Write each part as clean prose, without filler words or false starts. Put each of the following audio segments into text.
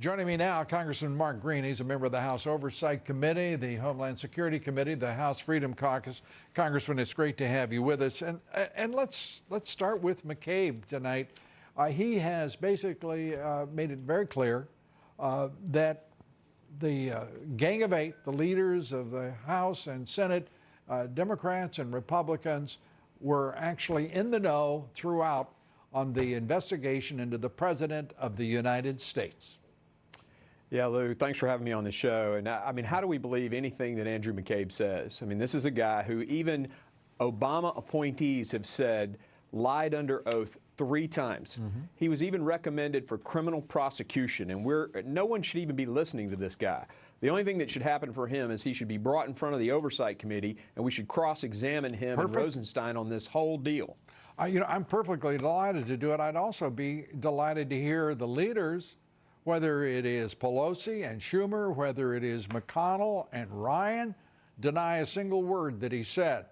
Joining me now, Congressman Mark Green. He's a member of the House Oversight Committee, the Homeland Security Committee, the House Freedom Caucus. Congressman, it's great to have you with us. And let's start with McCabe tonight. He has basically made it very clear that the Gang of Eight, the leaders of the House and Senate, Democrats and Republicans, were actually in the know throughout on the investigation into the President of the United States. Yeah, Lou, thanks for having me on the show. And I mean, how do we believe anything that Andrew McCabe says? I mean, this is a guy who even Obama appointees have said lied under oath 3 times. He was even recommended for criminal prosecution, and no one should even be listening to this guy. The only thing that should happen for him is he should be brought in front of the Oversight Committee, and we should cross-examine him and Rosenstein on this whole deal. I'm perfectly delighted to do it. I'd also be delighted to hear the leaders, whether it is Pelosi and Schumer, whether it is McConnell and Ryan, deny a single word that he said.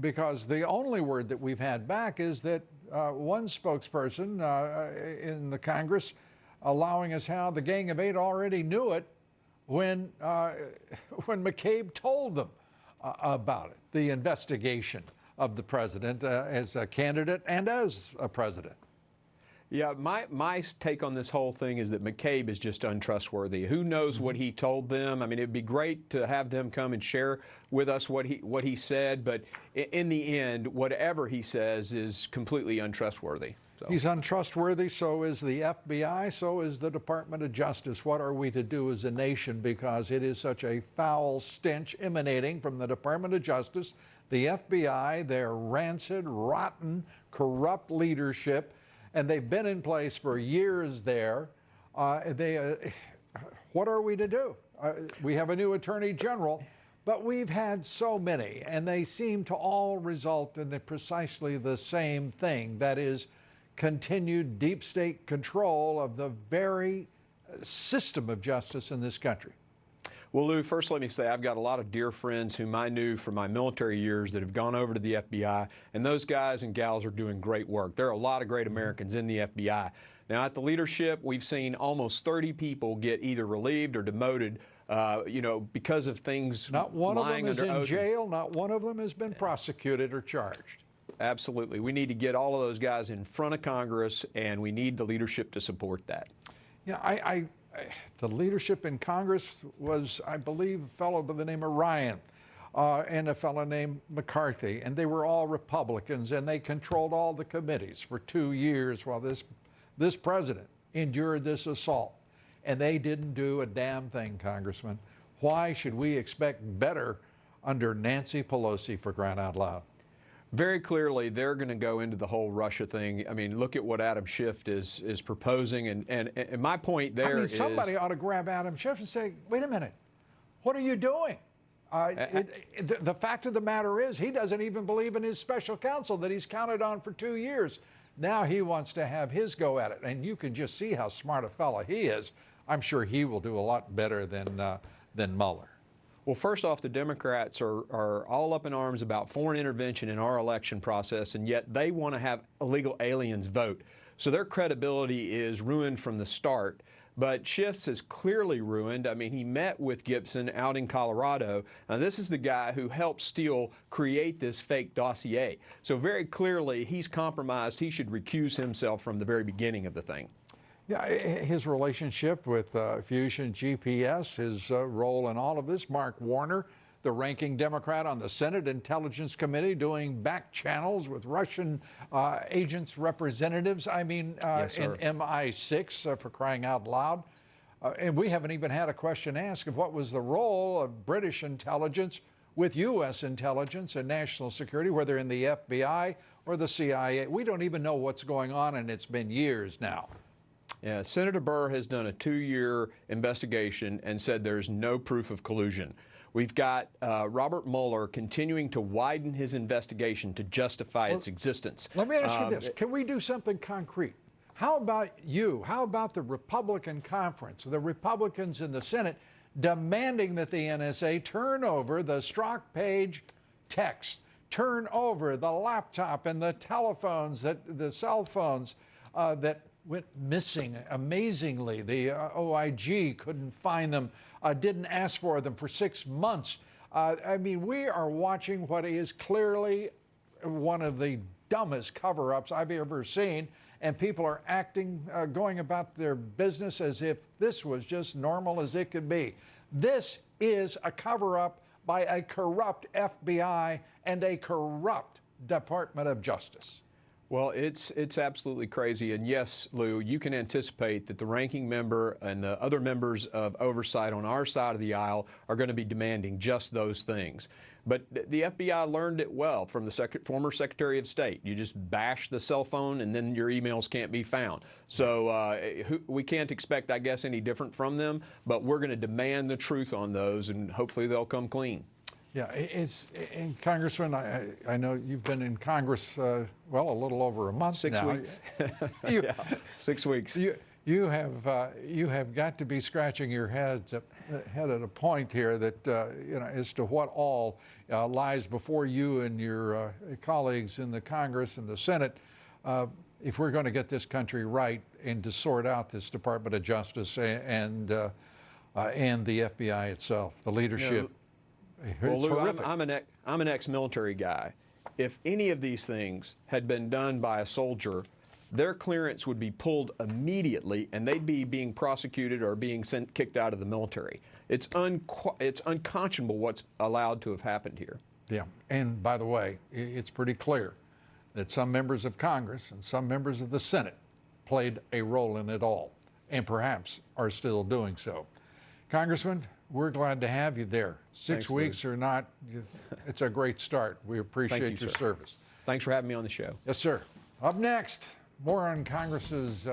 Because the only word that we've had back is that one spokesperson in the Congress allowing us how the Gang of Eight already knew it when McCabe told them about it, the investigation of the president as a candidate and as a president. Yeah, my take on this whole thing is that McCabe is just untrustworthy. Who knows what he told them? I mean, it'd be great to have them come and share with us what he said, but in the end, whatever he says is completely untrustworthy. So. He's untrustworthy, so is the FBI, so is the Department of Justice. What are we to do as a nation, because it is such a foul stench emanating from the Department of Justice, the FBI, their rancid, rotten, corrupt leadership, and they've been in place for years there. What are we to do? We have a new Attorney General, but we've had so many, and they seem to all result in precisely the same thing, that is, continued deep state control of the very system of justice in this country. Well, Lou, first let me say I've got a lot of dear friends whom I knew from my military years that have gone over to the FBI, and those guys and gals are doing great work. There are a lot of great Americans in the FBI. Now, at the leadership, we've seen almost 30 people get either relieved or demoted, because of things. Not one of them is in jail. Not one of them has been prosecuted or charged. Absolutely. We need to get all of those guys in front of Congress, and we need the leadership to support that. Yeah, the leadership in Congress was, I believe, a fellow by the name of Ryan and a fellow named McCarthy, and they were all Republicans, and they controlled all the committees for 2 years while this president endured this assault, and they didn't do a damn thing, Congressman. Why should we expect better under Nancy Pelosi, for crying out loud? Very clearly, they're going to go into the whole Russia thing. I mean, look at what Adam Schiff is proposing, and my point there is... somebody ought to grab Adam Schiff and say, wait a minute, what are you doing? The fact of the matter is, he doesn't even believe in his special counsel that he's counted on for 2 years. Now he wants to have his go at it, and you can just see how smart a fella he is. I'm sure he will do a lot better than Mueller. Well, first off, the Democrats are all up in arms about foreign intervention in our election process, and yet they want to have illegal aliens vote. So their credibility is ruined from the start. But Schiff's is clearly ruined. I mean, he met with Gibson out in Colorado. Now, this is the guy who helped Steele create this fake dossier. So very clearly, he's compromised. He should recuse himself from the very beginning of the thing. Yeah, his relationship with Fusion GPS, his role in all of this, Mark Warner, the ranking Democrat on the Senate Intelligence Committee, doing back channels with Russian agents, representatives, Yes, in MI6, for crying out loud. And we haven't even had a question asked of what was the role of British intelligence with U.S. intelligence and national security, whether in the FBI or the CIA. We don't even know what's going on, and it's been years now. Yeah, Senator Burr has done a 2-year investigation and said there's no proof of collusion. We've got Robert Mueller continuing to widen his investigation to justify its existence. Let me ask you this. Can we do something concrete? How about you? How about the Republican conference, the Republicans in the Senate, demanding that the NSA turn over the Strzok Page text, turn over the laptop and the telephones, the cell phones that went missing amazingly. The OIG couldn't find them, didn't ask for them for 6 months. I mean, we are watching what is clearly one of the dumbest cover-ups I've ever seen, and people are acting, going about their business as if this was just normal as it could be. This is a cover-up by a corrupt FBI and a corrupt Department of Justice. Well, it's absolutely crazy. And yes, Lou, you can anticipate that the ranking member and the other members of oversight on our side of the aisle are going to be demanding just those things. But the FBI learned it well from the former Secretary of State. You just bash the cell phone and then your emails can't be found. So we can't expect, I guess, any different from them, but we're going to demand the truth on those, and hopefully they'll come clean. Yeah, and Congressman, I know you've been in Congress, well, a little over a month 6 now. weeks. You, 6 weeks. you have got to be scratching your head at a point here that you know, as to what all lies before you and your colleagues in the Congress and the Senate, if we're going to get this country right and to sort out this Department of Justice and the FBI itself, the leadership. You know, well, Lou, horrific. I'm an ex-military guy. If any of these things had been done by a soldier, their clearance would be pulled immediately, and they'd be being prosecuted or being kicked out of the military. It's unconscionable what's allowed to have happened here. Yeah, and by the way, it's pretty clear that some members of Congress and some members of the Senate played a role in it all, and perhaps are still doing so. Congressman, we're glad to have you there. Six Thanks, weeks Lou. or not, it's a great start. We appreciate your sir. service. Thanks for having me on the show. Yes, sir. Up next, more on Congress's